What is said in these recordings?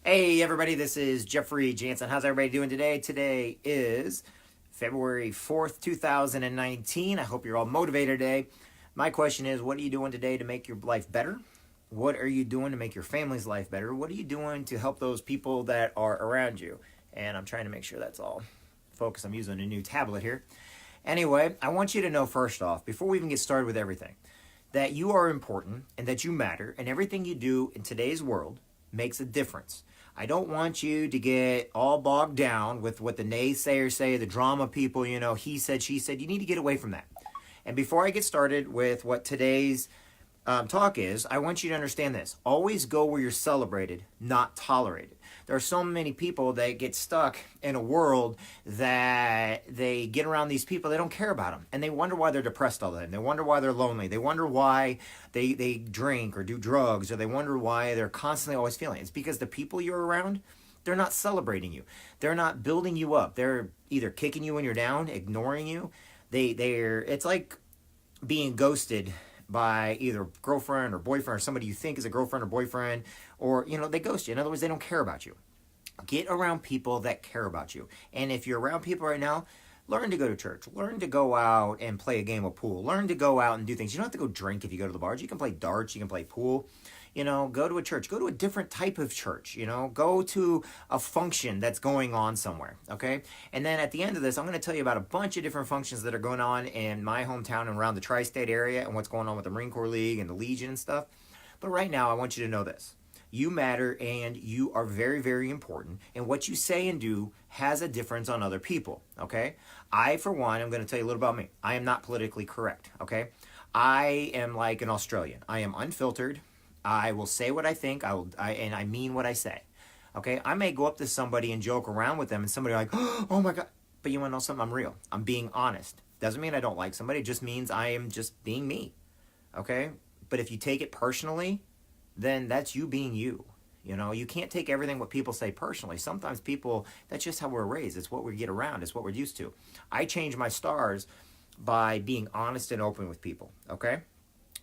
Hey everybody, this is Jeffrey Jansen. How's everybody doing today? Today is February 4th, 2019. I hope you're all motivated today. My question is, what are you doing today to make your life better? What are you doing to make your family's life better? What are you doing to help those people that are around you? And I'm trying to make sure that's all focused. I'm using a new tablet here. Anyway, I want you to know first off, before we even get started with everything, that you are important and that you matter, and everything you do in today's world makes a difference. I don't want you to get all bogged down with what the naysayers say, the drama people, he said, she said. You need to get away from that. And before I get started with what today's talk is, I want you to understand this. Always go where you're celebrated, not tolerated. There are so many people that get stuck in a world that they get around these people, they don't care about them. And they wonder why they're depressed all the time. They wonder why they're lonely. They wonder why they drink or do drugs, or they wonder why they're constantly always feeling. It's because the people you're around, they're not celebrating you. They're not building you up. They're either kicking you when you're down, ignoring you. It's like being ghosted by either girlfriend or boyfriend or somebody you think is a girlfriend or boyfriend, or they ghost you. In other words, they don't care about you. Get around people that care about you. And if you're around people right now, learn to go to church. Learn to go out and play a game of pool. Learn to go out and do things. You don't have to go drink if you go to the bars. You can play darts. You can play pool. Go to a church. Go to a different type of church. Go to a function that's going on somewhere. Okay? And then at the end of this, I'm going to tell you about a bunch of different functions that are going on in my hometown and around the tri-state area, and what's going on with the Marine Corps League and the Legion and stuff. But right now, I want you to know this. You matter, and you are very, very important. And what you say and do has a difference on other people, okay? I, for one, am going to tell you a little about me. I am not politically correct, okay? I am like an Australian. I am unfiltered. I will say what I think, and I mean what I say, okay? I may go up to somebody and joke around with them, and somebody like, oh my God. But you want to know something? I'm real. I'm being honest. Doesn't mean I don't like somebody. It just means I am just being me, okay? But if you take it personally, then that's you being you. You can't take everything what people say personally. Sometimes people, that's just how we're raised. It's what we get around. It's what we're used to. I change my stars by being honest and open with people, okay?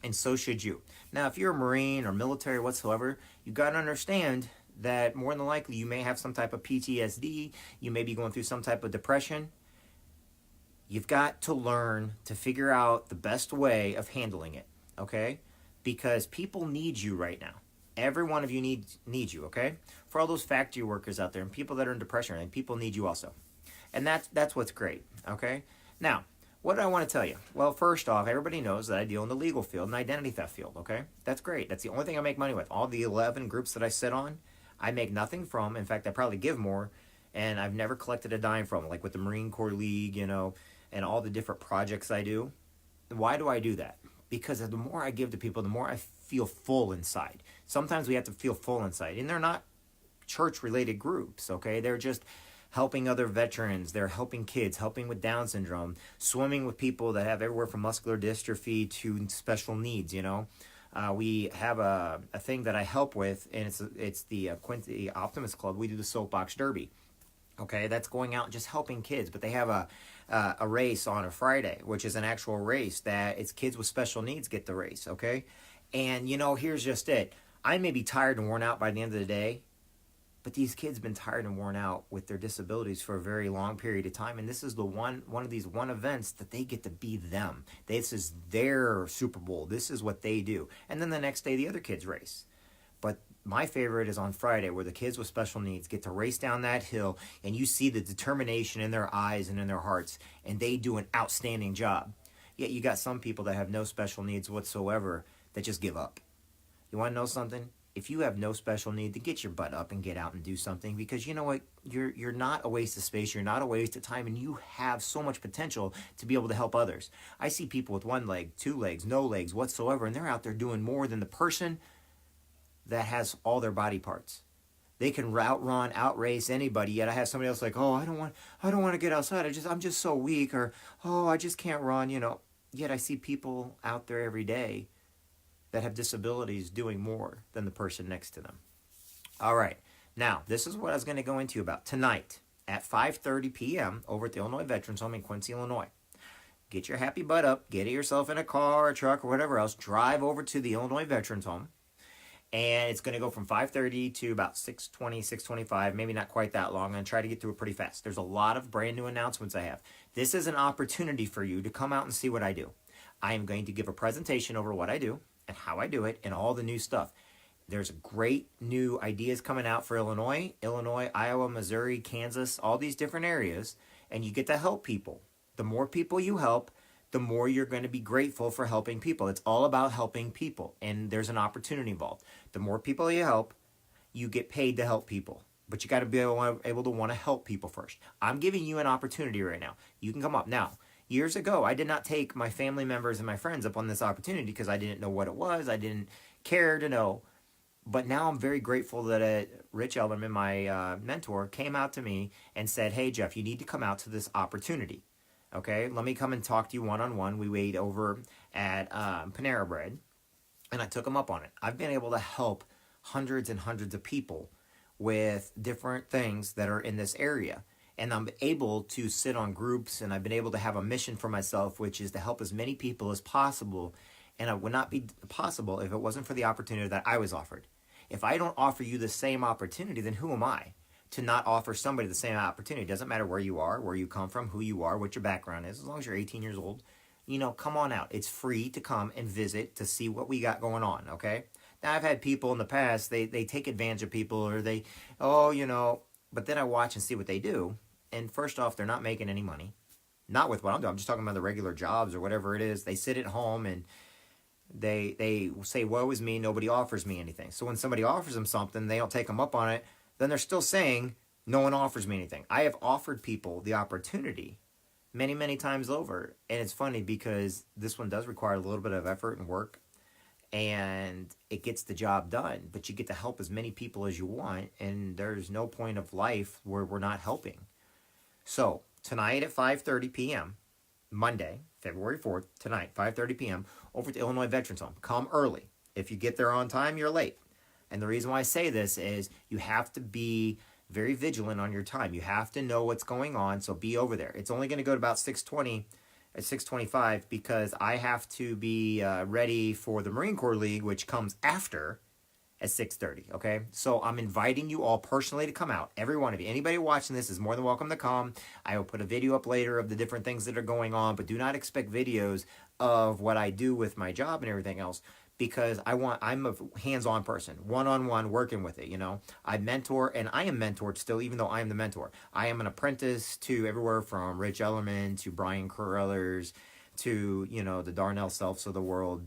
And so should you. Now, if you're a Marine or military whatsoever, you got to understand that more than likely you may have some type of PTSD. You may be going through some type of depression. You've got to learn to figure out the best way of handling it, okay? Because people need you right now. Every one of you needs you, okay? For all those factory workers out there and people that are in depression, and people need you also. And that's what's great, okay? Now, what do I want to tell you? Well, first off, everybody knows that I deal in the legal field and identity theft field, okay? That's great. That's the only thing I make money with. All the 11 groups that I sit on, I make nothing from. In fact, I probably give more, and I've never collected a dime from it, like with the Marine Corps League, and all the different projects I do. Why do I do that? Because the more I give to people, the more I feel full inside. Sometimes we have to feel full inside. And they're not church-related groups, okay? They're just helping other veterans. They're helping kids, helping with Down syndrome, swimming with people that have everywhere from muscular dystrophy to special needs, we have a thing that I help with, and it's the Quincy Optimist Club. We do the Soapbox Derby. Okay, that's going out and just helping kids. But they have a race on a Friday, which is an actual race that it's kids with special needs get the race, okay? And, here's just it. I may be tired and worn out by the end of the day, but these kids have been tired and worn out with their disabilities for a very long period of time. And this is the one of these events that they get to be them. This is their Super Bowl. This is what they do. And then the next day, the other kids race. But my favorite is on Friday, where the kids with special needs get to race down that hill, and you see the determination in their eyes and in their hearts, and they do an outstanding job. Yet you got some people that have no special needs whatsoever that just give up. You want to know something? If you have no special need, then get your butt up and get out and do something, because you know what? You're not a waste of space. You're not a waste of time, and you have so much potential to be able to help others. I see people with one leg, two legs, no legs whatsoever, and they're out there doing more than the person that has all their body parts. They can outrun, outrace anybody. Yet I have somebody else like, oh, I don't want to get outside. I'm just so weak, or oh, I just can't run. Yet I see people out there every day that have disabilities doing more than the person next to them. All right, now this is what I was going to go into about tonight at 5:30 p.m. over at the Illinois Veterans Home in Quincy, Illinois. Get your happy butt up, get yourself in a car, a truck, or whatever else. Drive over to the Illinois Veterans Home. And it's going to go from 5:30 to about 6:20, 6:25, maybe not quite that long. I'm going to try to get through it pretty fast. There's a lot of brand new announcements I have. This is an opportunity for you to come out and see what I do. I am going to give a presentation over what I do and how I do it and all the new stuff. There's great new ideas coming out for Illinois, Iowa, Missouri, Kansas, all these different areas, and you get to help people. The more people you help, the more you're going to be grateful for helping people. It's all about helping people, and there's an opportunity involved. The more people you help, you get paid to help people. But you got to be able to want to help people first. I'm giving you an opportunity right now. You can come up. Now, years ago, I did not take my family members and my friends up on this opportunity because I didn't know what it was. I didn't care to know. But now I'm very grateful that Rich Ellerman, my mentor, came out to me and said, hey, Jeff, you need to come out to this opportunity. Okay, let me come and talk to you one-on-one. We wait over at Panera Bread, and I took him up on it. I've been able to help hundreds and hundreds of people with different things that are in this area. And I'm able to sit on groups, and I've been able to have a mission for myself, which is to help as many people as possible. And it would not be possible if it wasn't for the opportunity that I was offered. If I don't offer you the same opportunity, then who am I to not offer somebody the same opportunity? It doesn't matter where you are, where you come from, who you are, what your background is. As long as you're 18 years old, come on out. It's free to come and visit to see what we got going on, okay? Now, I've had people in the past, they take advantage of people, or but then I watch and see what they do. And first off, they're not making any money. Not with what I'm doing. I'm just talking about the regular jobs or whatever it is. They sit at home and they say, woe is me, nobody offers me anything. So when somebody offers them something, they don't take them up on it, then they're still saying, no one offers me anything. I have offered people the opportunity many, many times over. And it's funny because this one does require a little bit of effort and work, and it gets the job done. But you get to help as many people as you want, and there's no point of life where we're not helping. So tonight at 5:30 p.m., Monday, February 4th, tonight, 5:30 p.m., over to Illinois Veterans Home. Come early. If you get there on time, you're late. And the reason why I say this is you have to be very vigilant on your time. You have to know what's going on, so be over there. It's only going to go to about 6:20 at 6:25 because I have to be ready for the Marine Corps League, which comes after at 6:30, okay? So I'm inviting you all personally to come out. Every one of you. Anybody watching this is more than welcome to come. I will put a video up later of the different things that are going on, but do not expect videos of what I do with my job and everything else, because I'm a hands-on person, one-on-one, working with it, I mentor, and I am mentored still, even though I am the mentor. I am an apprentice to everywhere from Rich Ellerman to Brian Carruthers to, the Darnell Selfs of the world,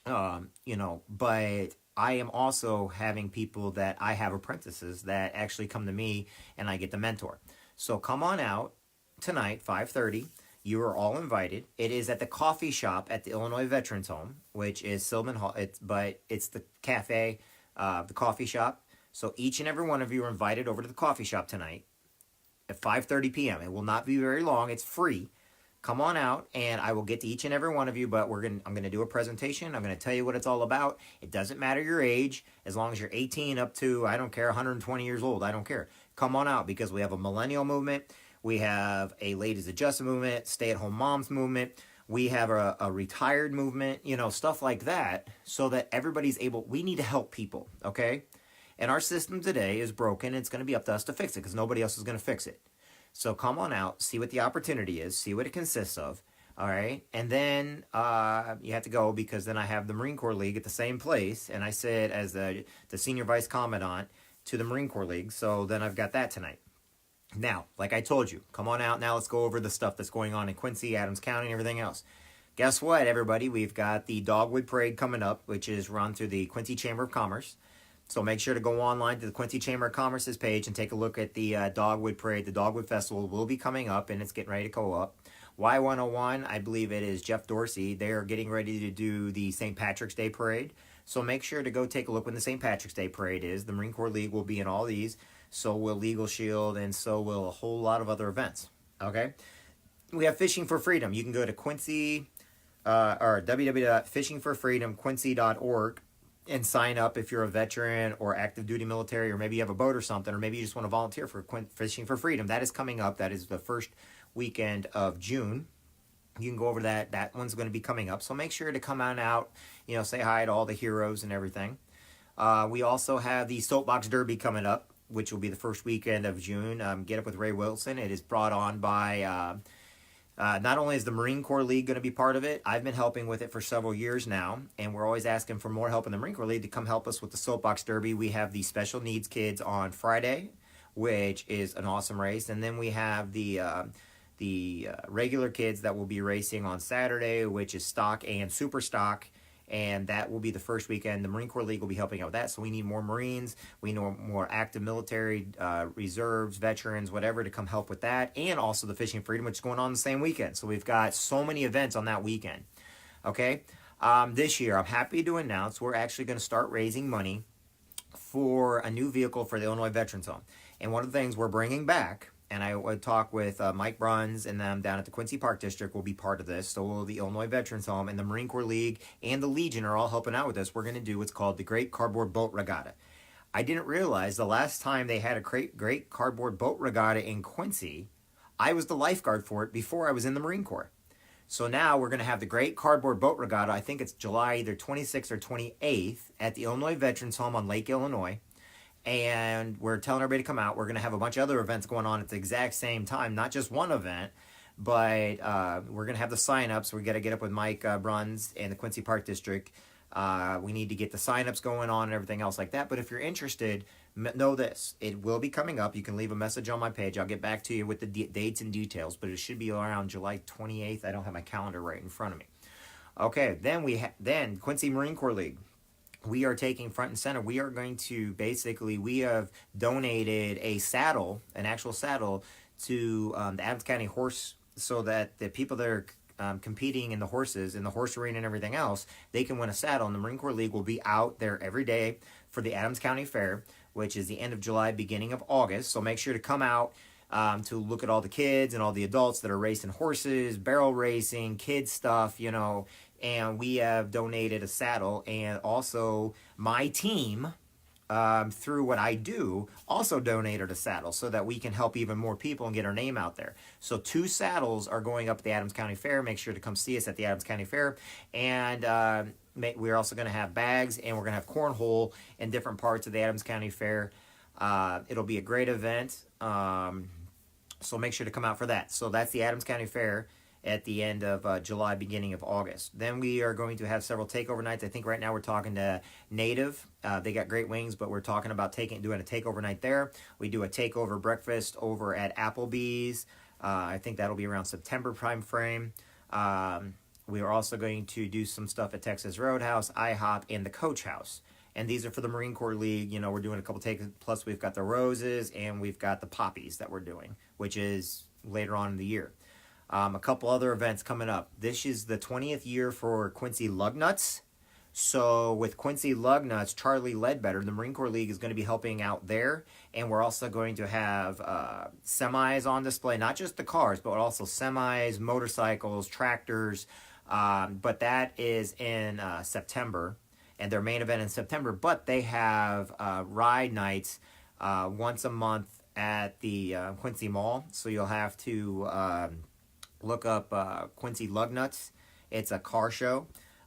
but I am also having people that I have apprentices that actually come to me and I get to mentor. So come on out tonight, 5:30. You are all invited. It is at the coffee shop at the Illinois Veterans Home, which is Sylvan Hall. It's the cafe, the coffee shop. So each and every one of you are invited over to the coffee shop tonight at 5:30 p.m. It will not be very long. It's free. Come on out, and I will get to each and every one of you, but I'm going to do a presentation. I'm going to tell you what it's all about. It doesn't matter your age. As long as you're 18 up to, I don't care, 120 years old, I don't care. Come on out, because we have a millennial movement. We have a ladies adjustment movement, stay-at-home moms movement. We have a retired movement, stuff like that, so that everybody's able. We need to help people, okay? And our system today is broken. It's going to be up to us to fix it, because nobody else is going to fix it. So come on out, see what the opportunity is, see what it consists of, all right? And then you have to go, because then I have the Marine Corps League at the same place, and I sit as the Senior Vice Commandant to the Marine Corps League, so then I've got that tonight. Now, like I told you, come on out now. Let's go over the stuff that's going on in Quincy, Adams County, and everything else. Guess what, everybody? We've got the Dogwood Parade coming up, which is run through the Quincy Chamber of Commerce. So make sure to go online to the Quincy Chamber of Commerce's page and take a look at the Dogwood Parade. The Dogwood Festival will be coming up, and it's getting ready to go up. Y101, I believe it is Jeff Dorsey. They're getting ready to do the St. Patrick's Day Parade. So make sure to go take a look when the St. Patrick's Day Parade is. The Marine Corps League will be in all these. So will Legal Shield, and so will a whole lot of other events. Okay? We have Fishing for Freedom. You can go to Quincy, or www.fishingforfreedomquincy.org and sign up if you're a veteran or active duty military, or maybe you have a boat or something, or maybe you just want to volunteer for Fishing for Freedom. That is coming up. That is the first weekend of June. You can go over that. That one's going to be coming up. So make sure to come on out, say hi to all the heroes and everything. We also have the Soapbox Derby coming up, which will be the first weekend of June. Get Up with Ray Wilson. It is brought on by not only is the Marine Corps League going to be part of it, I've been helping with it for several years now, and we're always asking for more help in the Marine Corps League to come help us with the Soapbox Derby. We have the special needs kids on Friday, which is an awesome race, and then we have the regular kids that will be racing on Saturday, which is stock and super stock. And that will be the first weekend. The Marine Corps League will be helping out with that. So we need more Marines. We need more active military, reserves, veterans, whatever, to come help with that. And also the Fishing Freedom, which is going on the same weekend. So we've got so many events on that weekend. Okay. This year, I'm happy to announce we're actually going to start raising money for a new vehicle for the Illinois Veterans Home. And one of the things we're bringing back, and I would talk with Mike Bruns and them down at the Quincy Park District will be part of this. So will the Illinois Veterans Home and the Marine Corps League and the Legion are all helping out with this. We're going to do what's called the Great Cardboard Boat Regatta. I didn't realize the last time they had a Great Cardboard Boat Regatta in Quincy, I was the lifeguard for it before I was in the Marine Corps. So now we're going to have the Great Cardboard Boat Regatta. I think it's July either 26th or 28th at the Illinois Veterans Home on Lake Illinois. And we're telling everybody to come out. We're going to have a bunch of other events going on at the exact same time, not just one event, but we're going to have the sign-ups. We got to get up with Mike Bruns and the Quincy Park District. We need to get the sign-ups going on and everything else like that. But if you're interested, know this. It will be coming up. You can leave a message on my page. I'll get back to you with the dates and details, but it should be around July 28th. I don't have my calendar right in front of me. Okay, then Quincy Marine Corps League. We are taking front and center. We are going to we have donated a saddle, an actual saddle, to the Adams County Horse, so that the people that are competing in the horses, in the horse arena and everything else, they can win a saddle. And the Marine Corps League will be out there every day for the Adams County Fair, which is the end of July, beginning of August. So make sure to come out to look at all the kids and all the adults that are racing horses, barrel racing, kid stuff, and we have donated a saddle, and also my team, through what I do, also donated a saddle so that we can help even more people and get our name out there. So 2 saddles are going up at the Adams County Fair. Make sure to come see us at the Adams County Fair. And we're also going to have bags, and we're going to have cornhole in different parts of the Adams County Fair. It'll be a great event. So make sure to come out for that. So that's the Adams County Fair at the end of July, beginning of August. Then we are going to have several takeover nights. I think right now we're talking to Native. They got great wings, but we're talking about doing a takeover night there. We do a takeover breakfast over at Applebee's. I think that'll be around September time frame. We are also going to do some stuff at Texas Roadhouse, IHOP, and the Coach House. And these are for the Marine Corps League. We're doing a couple plus we've got the Roses and we've got the Poppies that we're doing, which is later on in the year. A couple other events coming up. This is the 20th year for Quincy Lugnuts. So with Quincy Lugnuts, Charlie Ledbetter, the Marine Corps League is going to be helping out there. And we're also going to have semis on display, not just the cars, but also semis, motorcycles, tractors. But that is in September, and their main event in September. But they have ride nights once a month at the Quincy Mall. So you'll have to look up Quincy Lugnuts. It's a car show.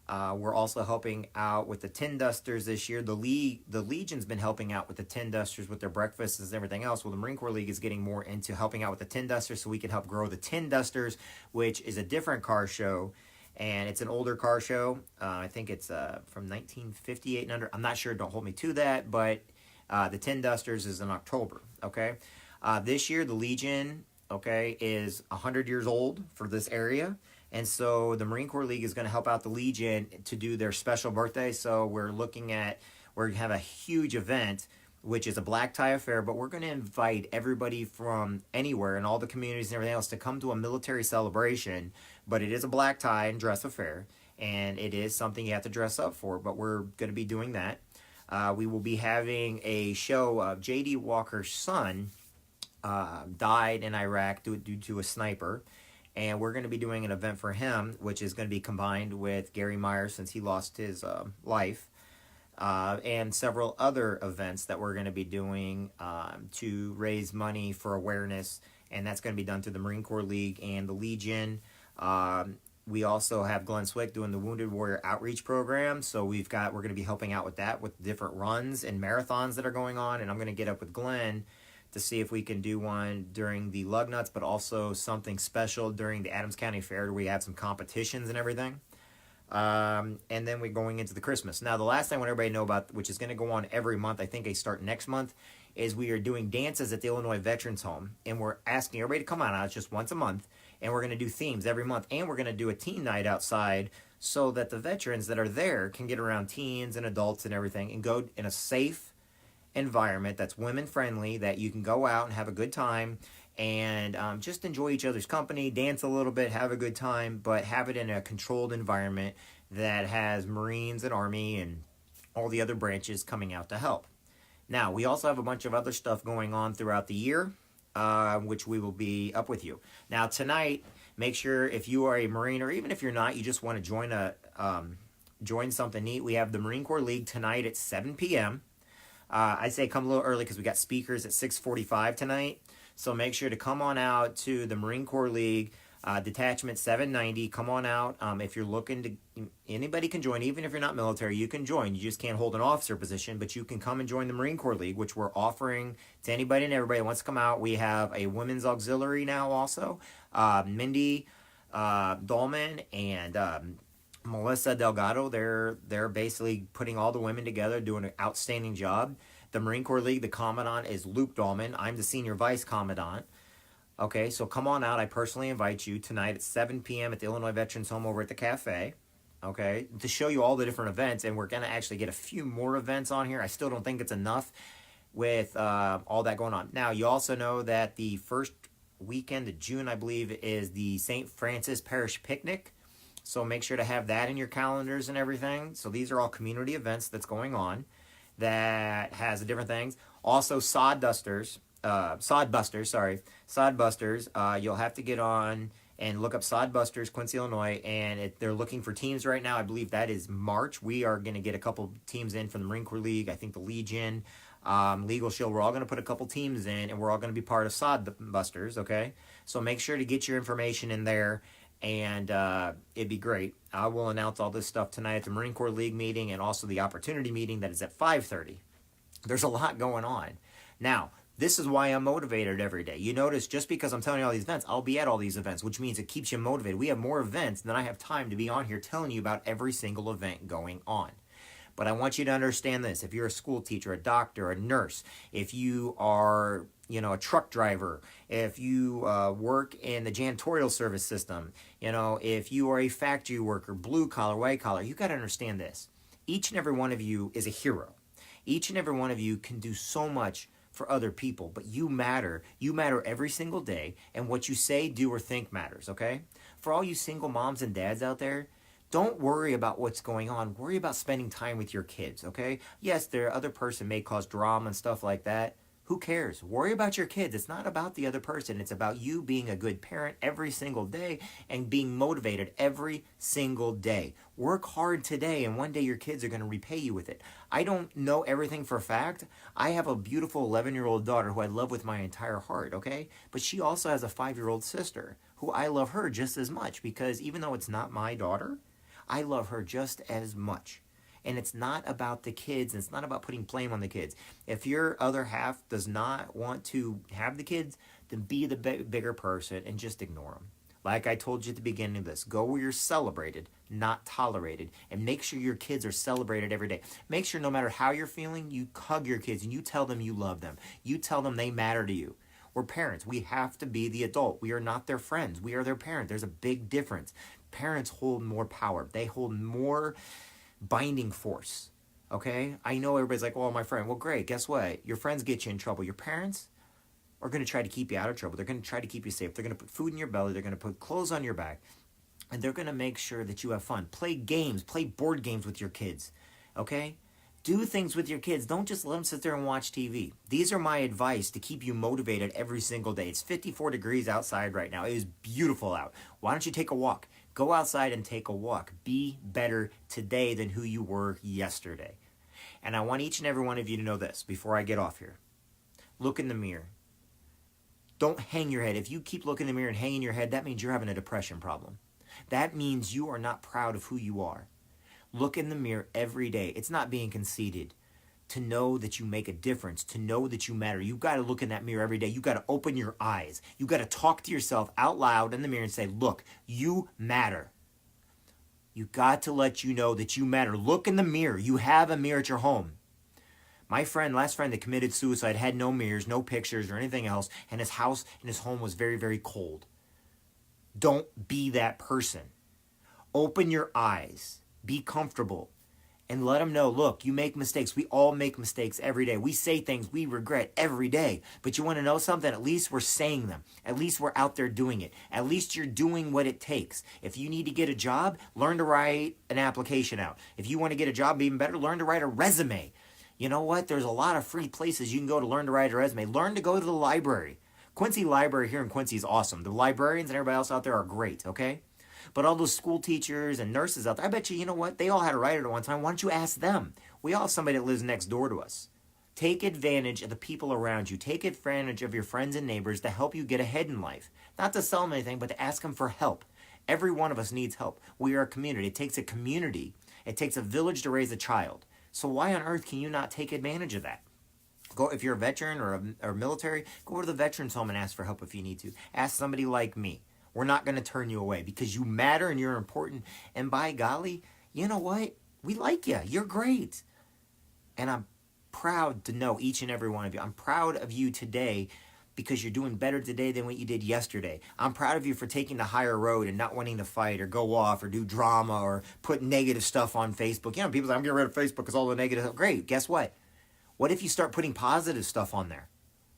We're also helping out with the Tin Dusters this year. The Legion's been helping out with the Tin Dusters with their breakfasts and everything else. Well, the Marine Corps League is getting more into helping out with the Tin Dusters so we can help grow the Tin Dusters, which is a different car show. And it's an older car show. I think it's from 1958 and under. I'm not sure. Don't hold me to that. But the Tin Dusters is in October. Okay. This year, the Legion, is 100 years old for this area. And so the Marine Corps League is going to help out the Legion to do their special birthday. So we're going to have a huge event, which is a black tie affair, but we're going to invite everybody from anywhere and all the communities and everything else to come to a military celebration. But it is a black tie and dress affair, and it is something you have to dress up for, but we're going to be doing that. We will be having a show of J.D. Walker's son died in Iraq due to a sniper. And we're going to be doing an event for him, which is going to be combined with Gary Myers since he lost his life, and several other events that we're going to be doing to raise money for awareness. And that's going to be done through the Marine Corps League and the Legion. We also have Glenn Swick doing the Wounded Warrior Outreach Program. So we're going to be helping out with that, with different runs and marathons that are going on. And I'm going to get up with Glenn to see if we can do one during the Lug Nuts, but also something special during the Adams County Fair where we have some competitions and everything. And then we're going into the Christmas. Now, the last thing I want everybody to know about, which is going to go on every month, I think they start next month, is we are doing dances at the Illinois Veterans Home. And we're asking everybody to come on out. It's just once a month. And we're going to do themes every month. And we're going to do a teen night outside so that the veterans that are there can get around teens and adults and everything and go in a safe environment that's women friendly, that you can go out and have a good time and just enjoy each other's company, dance a little bit, have a good time, but have it in a controlled environment that has Marines and Army and all the other branches coming out to help. Now, we also have a bunch of other stuff going on throughout the year, which we will be up with you. Now, tonight, make sure if you are a Marine, or even if you're not, you just want to join something neat. We have the Marine Corps League tonight at 7 p.m. I'd say come a little early because we got speakers at 6:45 tonight. So make sure to come on out to the Marine Corps League, Detachment 790. Come on out. If you're looking to, anybody can join. Even if you're not military, you can join. You just can't hold an officer position, but you can come and join the Marine Corps League, which we're offering to anybody and everybody that wants to come out. We have a women's auxiliary now also. Mindy Dolman and Melissa Delgado. They're basically putting all the women together, doing an outstanding job. The Marine Corps League, the Commandant is Luke Dahlman. I'm the Senior Vice Commandant. Okay, so come on out. I personally invite you tonight at 7 p.m. at the Illinois Veterans Home over at the cafe. Okay, to show you all the different events, and we're going to actually get a few more events on here. I still don't think it's enough with all that going on. Now, you also know that the first weekend of June, I believe, is the St. Francis Parish Picnic. So make sure to have that in your calendars and everything. So these are all community events that's going on that has different things. Also, Sodbusters. You'll have to get on and look up Sodbusters, Quincy, Illinois, and they're looking for teams right now. I believe that is March. We are going to get a couple teams in from the Marine Corps League. I think the Legion, Legal Shield. We're all going to put a couple teams in, and we're all going to be part of Sodbusters, okay? So make sure to get your information in there, and it'd be great. I will announce all this stuff tonight at the Marine Corps League meeting and also the opportunity meeting that is at 5:30. There's a lot going on. Now, this is why I'm motivated every day. You notice just because I'm telling you all these events, I'll be at all these events, which means it keeps you motivated. We have more events than I have time to be on here telling you about every single event going on. But I want you to understand this. If you're a school teacher, a doctor, a nurse, if you are, a truck driver, if you work in the janitorial service system, if you are a factory worker, blue collar, white collar, you got to understand this. Each and every one of you is a hero. Each and every one of you can do so much for other people, but you matter. You matter every single day, and what you say, do, or think matters, okay? For all you single moms and dads out there, don't worry about what's going on. Worry about spending time with your kids, okay? Yes, the other person may cause drama and stuff like that. Who cares? Worry about your kids. It's not about the other person. It's about you being a good parent every single day and being motivated every single day. Work hard today, and one day your kids are going to repay you with it. I don't know everything for a fact. I have a beautiful 11-year-old daughter who I love with my entire heart, okay? But she also has a 5-year-old sister who I love her just as much, because even though it's not my daughter, I love her just as much. And it's not about the kids, and it's not about putting blame on the kids. If your other half does not want to have the kids, then be the bigger person and just ignore them. Like I told you at the beginning of this, go where you're celebrated, not tolerated. And make sure your kids are celebrated every day. Make sure no matter how you're feeling, you hug your kids and you tell them you love them. You tell them they matter to you. We're parents. We have to be the adult. We are not their friends. We are their parent. There's a big difference. Parents hold more power. They hold more binding force, okay? I know everybody's like, well, my friend. Well, great. Guess what? Your friends get you in trouble. Your parents are going to try to keep you out of trouble. They're going to try to keep you safe. They're going to put food in your belly. They're going to put clothes on your back. And they're going to make sure that you have fun. Play games. Play board games with your kids, okay? Do things with your kids. Don't just let them sit there and watch TV. These are my advice to keep you motivated every single day. It's 54 degrees outside right now. It is beautiful out. Why don't you take a walk? Go outside and take a walk. Be better today than who you were yesterday. And I want each and every one of you to know this before I get off here. Look in the mirror. Don't hang your head. If you keep looking in the mirror and hanging your head, that means you're having a depression problem. That means you are not proud of who you are. Look in the mirror every day. It's not being conceited. To know that you make a difference, to know that you matter. You've got to look in that mirror every day. You've got to open your eyes. You've got to talk to yourself out loud in the mirror and say, look, you matter. You got to let you know that you matter. Look in the mirror. You have a mirror at your home. My last friend that committed suicide had no mirrors, no pictures or anything else, and his house and his home was very, very cold. Don't be that person. Open your eyes. Be comfortable. And let them know, look, you make mistakes. We all make mistakes every day. We say things we regret every day. But you want to know something? At least we're saying them. At least we're out there doing it. At least you're doing what it takes. If you need to get a job, learn to write an application out. If you want to get a job even better, learn to write a resume. You know what? There's a lot of free places you can go to learn to write a resume. Learn to go to the library. Quincy Library here in Quincy is awesome. The librarians and everybody else out there are great, okay? But all those school teachers and nurses out there, I bet you know what? They all had a writer at one time. Why don't you ask them? We all have somebody that lives next door to us. Take advantage of the people around you. Take advantage of your friends and neighbors to help you get ahead in life. Not to sell them anything, but to ask them for help. Every one of us needs help. We are a community. It takes a community. It takes a village to raise a child. So why on earth can you not take advantage of that? Go, if you're a veteran or military, go to the veterans home and ask for help if you need to. Ask somebody like me. We're not going to turn you away because you matter and you're important. And by golly, you know what? We like you. You're great. And I'm proud to know each and every one of you. I'm proud of you today because you're doing better today than what you did yesterday. I'm proud of you for taking the higher road and not wanting to fight or go off or do drama or put negative stuff on Facebook. You know, people say, I'm getting rid of Facebook because all the negative stuff. Great. Guess what? What if you start putting positive stuff on there?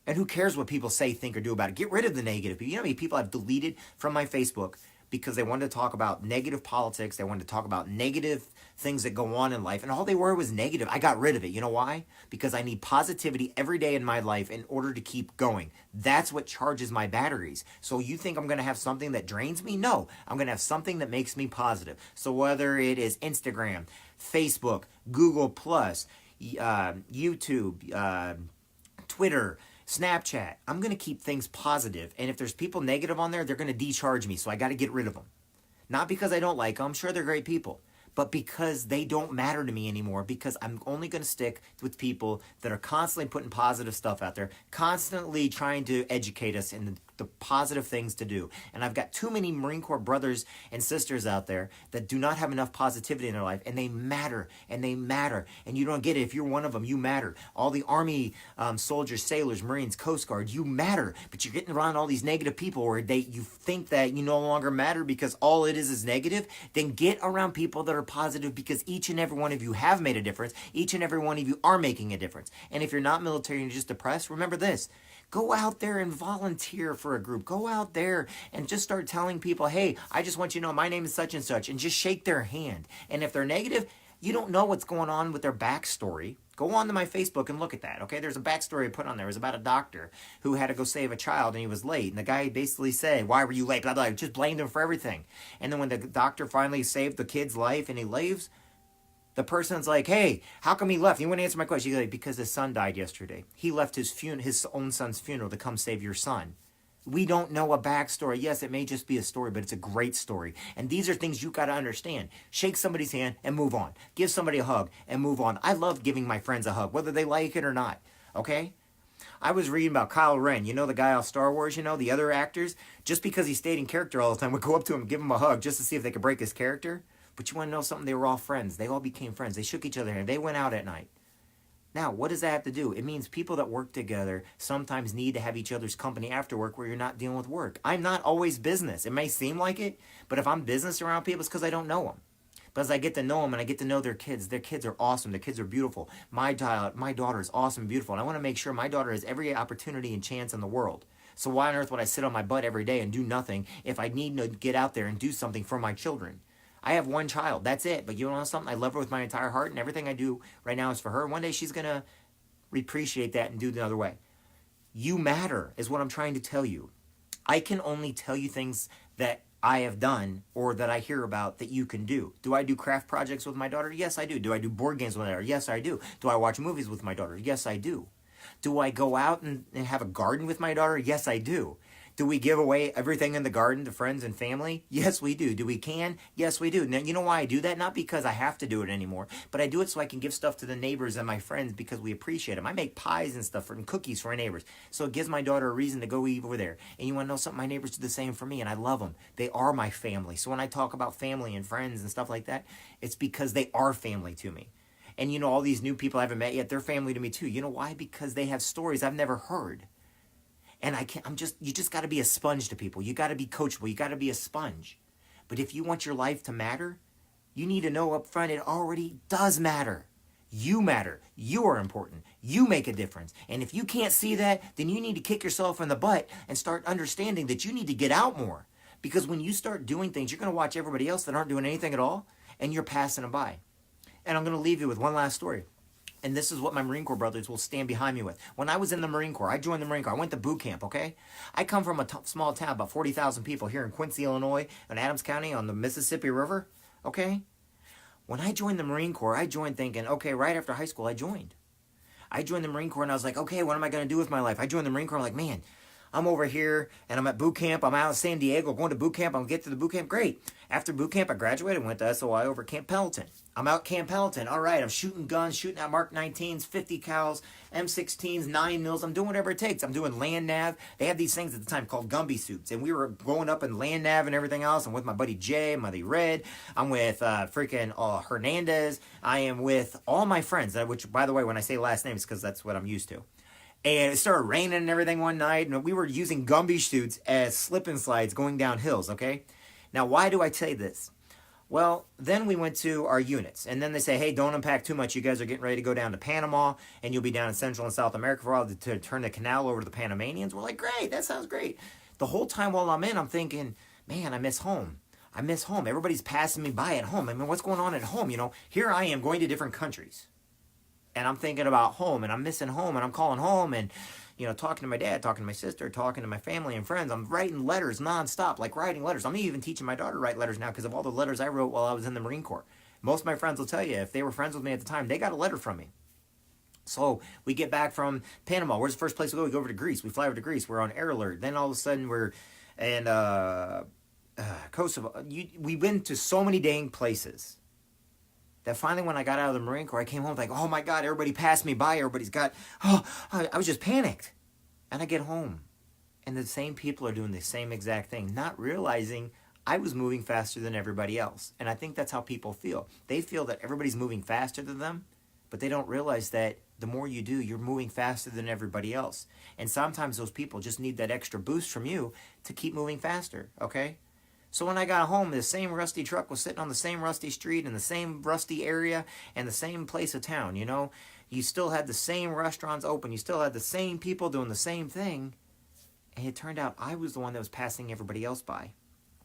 And who cares what people say, think, or do about it? Get rid of the negative. You know how many people I've deleted from my Facebook because they wanted to talk about negative politics. They wanted to talk about negative things that go on in life. And all they were was negative. I got rid of it. You know why? Because I need positivity every day in my life in order to keep going. That's what charges my batteries. So you think I'm going to have something that drains me? No. I'm going to have something that makes me positive. So whether it is Instagram, Facebook, Google+, YouTube, Twitter, Snapchat, I'm going to keep things positive. And if there's people negative on there, they're going to decharge me. So I got to get rid of them. Not because I don't like them. I'm sure they're great people. But because they don't matter to me anymore. Because I'm only going to stick with people that are constantly putting positive stuff out there. Constantly trying to educate us in the positive things to do. And I've got too many Marine Corps brothers and sisters out there that do not have enough positivity in their life. And they matter. And they matter. And you don't get it. If you're one of them, you matter. All the Army soldiers, sailors, Marines, Coast Guard, you matter. But you're getting around all these negative people where you think that you no longer matter because all it is negative. Then get around people that are positive because each and every one of you have made a difference. Each and every one of you are making a difference. And if you're not military and you're just depressed, remember this. Go out there and volunteer for a group. Go out there and just start telling people, hey, I just want you to know my name is such and such, and just shake their hand. And if they're negative, you don't know what's going on with their backstory. Go on to my Facebook and look at that, okay? There's a backstory I put on there. It was about a doctor who had to go save a child, and he was late. And the guy basically said, why were you late? Blah, blah, blah. Just blamed him for everything. And then when the doctor finally saved the kid's life and he leaves, the person's like, hey, how come he left? He wouldn't answer my question. He's like, because his son died yesterday. He left his own son's funeral to come save your son. We don't know a backstory. Yes, it may just be a story, but it's a great story. And these are things you got to understand. Shake somebody's hand and move on. Give somebody a hug and move on. I love giving my friends a hug, whether they like it or not. Okay? I was reading about Kyle Ren. You know the guy off Star Wars, the other actors? Just because he stayed in character all the time, would go up to him and give him a hug just to see if they could break his character. But you want to know something? They were all friends. They all became friends. They shook each other hand. They went out at night. Now, what does that have to do? It means people that work together sometimes need to have each other's company after work where you're not dealing with work. I'm not always business. It may seem like it, but if I'm business around people, it's because I don't know them. But as I get to know them and I get to know their kids are awesome. Their kids are beautiful. My daughter is awesome and beautiful. And I want to make sure my daughter has every opportunity and chance in the world. So why on earth would I sit on my butt every day and do nothing if I need to get out there and do something for my children? I have one child. That's it. But you know something? I love her with my entire heart, and everything I do right now is for her. One day she's going to appreciate that and do it the other way. You matter is what I'm trying to tell you. I can only tell you things that I have done or that I hear about that you can do. Do I do craft projects with my daughter? Yes, I do. Do I do board games with my daughter? Yes, I do. Do I watch movies with my daughter? Yes, I do. Do I go out and have a garden with my daughter? Yes, I do. Do we give away everything in the garden to friends and family? Yes, we do. Do we can? Yes, we do. Now, you know why I do that? Not because I have to do it anymore, but I do it so I can give stuff to the neighbors and my friends because we appreciate them. I make pies and stuff and cookies for our neighbors. So it gives my daughter a reason to go eat over there. And you want to know something? My neighbors do the same for me, and I love them. They are my family. So when I talk about family and friends and stuff like that, it's because they are family to me. And you know, all these new people I haven't met yet, they're family to me too. You know why? Because they have stories I've never heard. And you just got to be a sponge to people. You got to be coachable. You got to be a sponge. But if you want your life to matter, you need to know up front it already does matter. You matter. You are important. You make a difference. And if you can't see that, then you need to kick yourself in the butt and start understanding that you need to get out more. Because when you start doing things, you're going to watch everybody else that aren't doing anything at all, and you're passing them by. And I'm going to leave you with one last story. And this is what my Marine Corps brothers will stand behind me with. When I was in the Marine Corps, I joined the Marine Corps. I went to boot camp, okay? I come from a small town, about 40,000 people here in Quincy, Illinois, in Adams County on the Mississippi River, okay? When I joined the Marine Corps, I joined thinking, okay, right after high school, I joined. I joined the Marine Corps, and I was like, okay, what am I going to do with my life? I joined the Marine Corps, I'm like, man, I'm over here, and I'm at boot camp. I'm out in San Diego going to boot camp. I'm going to get to the boot camp. Great. After boot camp, I graduated, went to SOI over Camp Pendleton. I'm out Camp Pendleton. All right, I'm shooting guns, shooting at Mark 19s, 50 cals, M16s, 9 mils. I'm doing whatever it takes. I'm doing land nav. They had these things at the time called Gumby suits, and we were going up in land nav and everything else. I'm with my buddy Jay, my buddy Red. I'm with Hernandez. I am with all my friends, which, by the way, when I say last names, because that's what I'm used to. And it started raining and everything one night, and we were using Gumby suits as slip and slides going down hills, okay? Now, why do I say this? Well, then we went to our units, and then they say, hey, don't unpack too much. You guys are getting ready to go down to Panama, and you'll be down in Central and South America for a while to turn the canal over to the Panamanians. We're like, great, that sounds great. The whole time while I'm in, I'm thinking, man, I miss home. I miss home. Everybody's passing me by at home. I mean, what's going on at home? You know, here I am going to different countries. And I'm thinking about home, and I'm missing home, and I'm calling home, and, you know, talking to my dad, talking to my sister, talking to my family and friends. I'm writing letters nonstop, like writing letters. I'm even teaching my daughter to write letters now because of all the letters I wrote while I was in the Marine Corps. Most of my friends will tell you, if they were friends with me at the time, they got a letter from me. So we get back from Panama. Where's the first place we go? We go over to Greece. We fly over to Greece. We're on air alert. Then all of a sudden we're in Kosovo. We went to so many dang places that finally when I got out of the Marine Corps, I came home like, oh my God, everybody passed me by. Everybody's got, I was just panicked. And I get home, and the same people are doing the same exact thing, not realizing I was moving faster than everybody else. And I think that's how people feel. They feel that everybody's moving faster than them, but they don't realize that the more you do, you're moving faster than everybody else. And sometimes those people just need that extra boost from you to keep moving faster, okay? So when I got home, the same rusty truck was sitting on the same rusty street in the same rusty area and the same place of town, you know? You still had the same restaurants open. You still had the same people doing the same thing. And it turned out I was the one that was passing everybody else by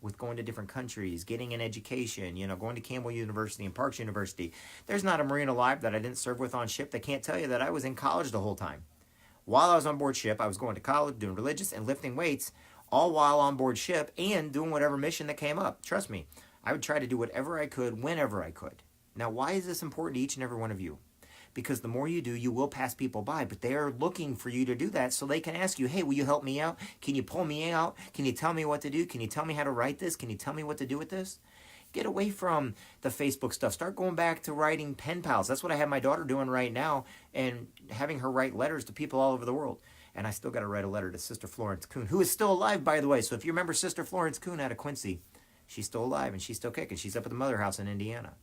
with going to different countries, getting an education, you know, going to Campbell University and Parks University. There's not a Marine alive that I didn't serve with on ship that can't tell you that I was in college the whole time. While I was on board ship, I was going to college, doing religious and lifting weights, all while on board ship and doing whatever mission that came up. Trust me, I would try to do whatever I could, whenever I could. Now, why is this important to each and every one of you? Because the more you do, you will pass people by, but they are looking for you to do that so they can ask you, hey, will you help me out? Can you pull me out? Can you tell me what to do? Can you tell me how to write this? Can you tell me what to do with this? Get away from the Facebook stuff. Start going back to writing pen pals. That's what I have my daughter doing right now, and having her write letters to people all over the world. And I still got to write a letter to Sister Florence Kuhn, who is still alive, by the way. So if you remember Sister Florence Kuhn out of Quincy, she's still alive, and she's still kicking. She's up at the Mother House in Indiana.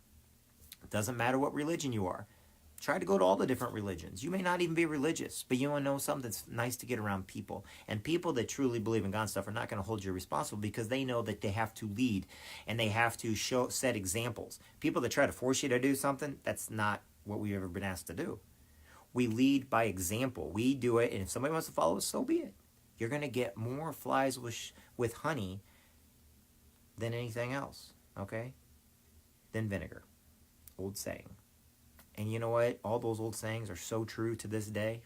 It doesn't matter what religion you are. Try to go to all the different religions. You may not even be religious, but you want to know something that's nice to get around people. And people that truly believe in God and stuff are not going to hold you responsible because they know that they have to lead and they have to set examples. People that try to force you to do something, that's not what we've ever been asked to do. We lead by example. We do it, and if somebody wants to follow us, so be it. You're going to get more flies with honey than anything else, okay? Than vinegar. Old saying. And you know what? All those old sayings are so true to this day.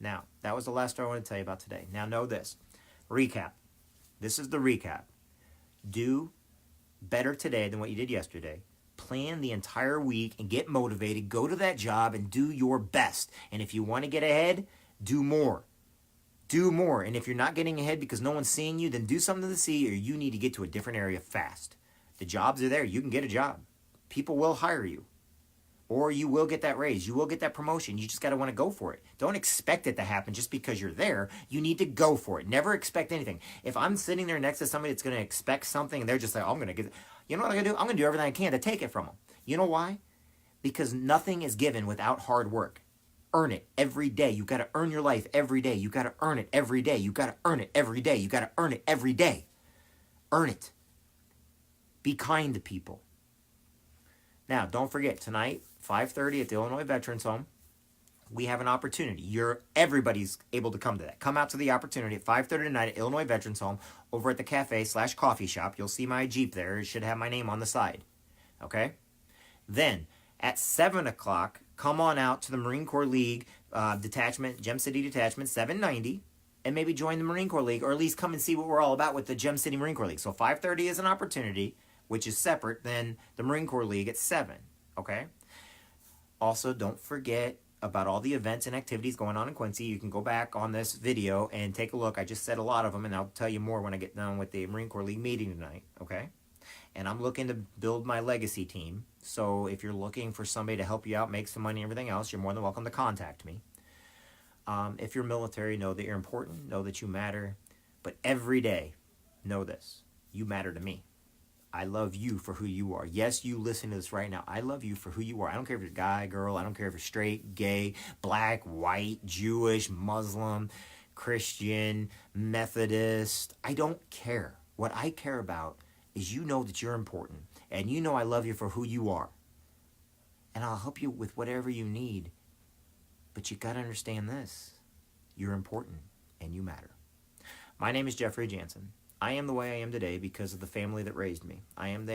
Now, that was the last story I want to tell you about today. Now, know this. Recap. This is the recap. Do better today than what you did yesterday. Plan the entire week and get motivated. Go to that job and do your best. And if you want to get ahead, do more. Do more. And if you're not getting ahead because no one's seeing you, then do something to see, or you need to get to a different area fast. The jobs are there. You can get a job. People will hire you. Or you will get that raise. You will get that promotion. You just got to want to go for it. Don't expect it to happen just because you're there. You need to go for it. Never expect anything. If I'm sitting there next to somebody that's going to expect something and they're just like, oh, I'm going to get it. You know what I'm going to do? I'm going to do everything I can to take it from them. You know why? Because nothing is given without hard work. Earn it every day. You got to earn your life every day. You got to earn it every day. You got to earn it every day. You got to earn it every day. Earn it. Be kind to people. Now, don't forget, tonight, 5:30 at the Illinois Veterans Home, we have an opportunity. Everybody's able to come to that. Come out to the opportunity at 5:30 tonight at Illinois Veterans Home over at the cafe/coffee shop. You'll see my Jeep there. It should have my name on the side. Okay? Then, at 7 o'clock, come on out to the Marine Corps League detachment, Gem City Detachment 790, and maybe join the Marine Corps League, or at least come and see what we're all about with the Gem City Marine Corps League. So 5:30 is an opportunity, which is separate than the Marine Corps League at 7, okay? Also, don't forget about all the events and activities going on in Quincy. You can go back on this video and take a look. I just said a lot of them, and I'll tell you more when I get done with the Marine Corps League meeting tonight, okay? And I'm looking to build my legacy team. So if you're looking for somebody to help you out, make some money, and everything else, you're more than welcome to contact me. If you're military, know that you're important, know that you matter. But every day, know this: you matter to me. I love you for who you are. Yes, you listen to this right now. I love you for who you are. I don't care if you're a guy, girl. I don't care if you're straight, gay, black, white, Jewish, Muslim, Christian, Methodist. I don't care. What I care about is you know that you're important. And you know I love you for who you are. And I'll help you with whatever you need. But you got to understand this. You're important and you matter. My name is Jeffrey Jansen. I am the way I am today because of the family that raised me. I am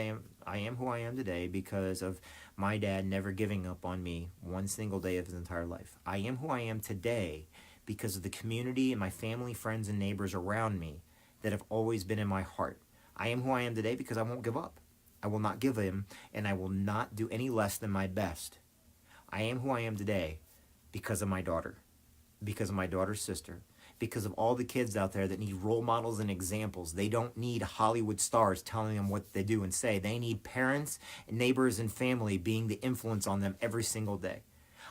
who I am today because of my dad never giving up on me one single day of his entire life. I am who I am today because of the community and my family, friends, and neighbors around me that have always been in my heart. I am who I am today because I won't give up. I will not give in, and I will not do any less than my best. I am who I am today because of my daughter, because of my daughter's sister, because of all the kids out there that need role models and examples. They don't need Hollywood stars telling them what they do and say. They need parents, neighbors, and family being the influence on them every single day.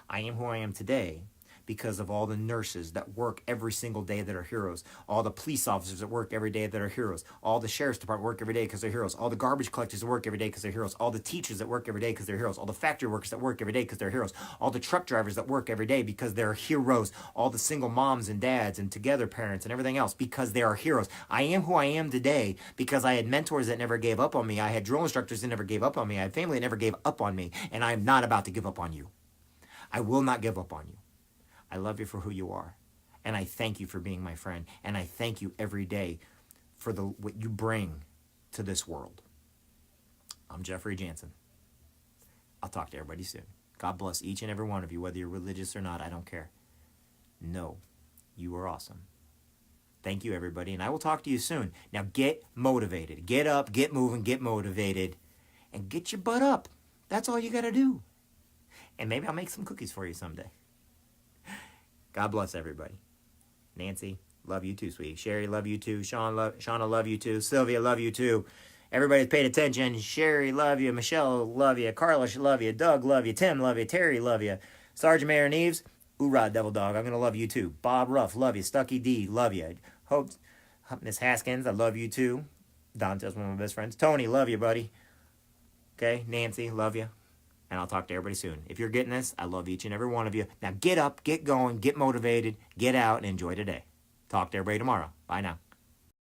I am who I am today because of all the nurses that work every single day that are heroes, all the police officers that work every day that are heroes, all the sheriff's department work every day because they're heroes, all the garbage collectors that work every day because they're heroes, all the teachers that work every day because they're heroes, all the factory workers that work every day because they're heroes, all the truck drivers that work every day because they're heroes, all the single moms and dads and together parents and everything else because they are heroes. I am who I am today because I had mentors that never gave up on me. I had drill instructors that never gave up on me. I had family that never gave up on me, and I am not about to give up on you. I will not give up on you. I love you for who you are, and I thank you for being my friend, and I thank you every day for what you bring to this world. I'm Jeffrey Jansen. I'll talk to everybody soon. God bless each and every one of you, whether you're religious or not, I don't care. No, you are awesome. Thank you, everybody, and I will talk to you soon. Now get motivated. Get up, get moving, get motivated, and get your butt up. That's all you got to do. And maybe I'll make some cookies for you someday. God bless everybody. Nancy, love you too, sweetie. Sherry, love you too. Shauna, love you too. Sylvia, love you too. Everybody's paid attention. Sherry, love you. Michelle, love you. Carla, love you. Doug, love you. Tim, love you. Terry, love you. Sergeant Mayor Neves, hoorah, Devil Dog, I'm going to love you too. Bob Ruff, love you. Stucky D, love you. Hope, Miss Haskins, I love you too. Dante's one of my best friends. Tony, love you, buddy. Okay, Nancy, love you. And I'll talk to everybody soon. If you're getting this, I love each and every one of you. Now get up, get going, get motivated, get out, and enjoy today. Talk to everybody tomorrow. Bye now.